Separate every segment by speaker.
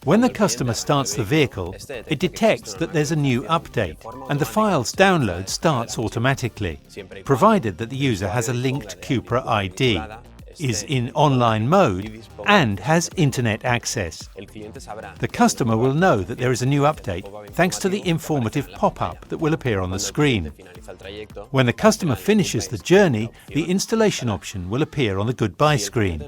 Speaker 1: When the customer starts the vehicle, it detects that there's a new update, and the file's download starts automatically, provided that the user has a linked CUPRA ID, is in online mode, and has internet access. The customer will know that there is a new update thanks to the informative pop-up that will appear on the screen. When the customer finishes the journey, the installation option will appear on the goodbye screen.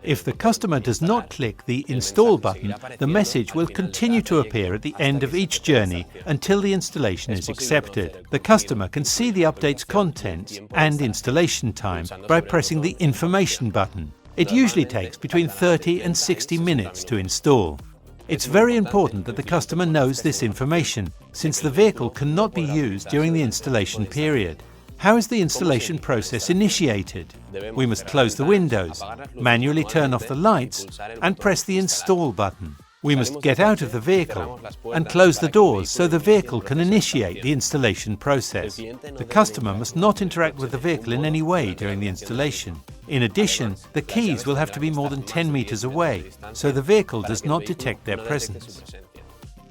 Speaker 1: If the customer does not click the Install button, the message will continue to appear at the end of each journey until the installation is accepted. The customer can see the update's contents and installation time by pressing the Information button. It usually takes between 30 and 60 minutes to install. It's very important that the customer knows this information, since the vehicle cannot be used during the installation period. How is the installation process initiated? We must close the windows, manually turn off the lights, and press the Install button. We must get out of the vehicle and close the doors so the vehicle can initiate the installation process. The customer must not interact with the vehicle in any way during the installation. In addition, the keys will have to be more than 10 meters away, so the vehicle does not detect their presence.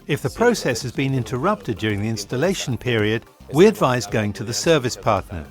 Speaker 1: If the process has been interrupted during the installation period, we advise going to the service partner.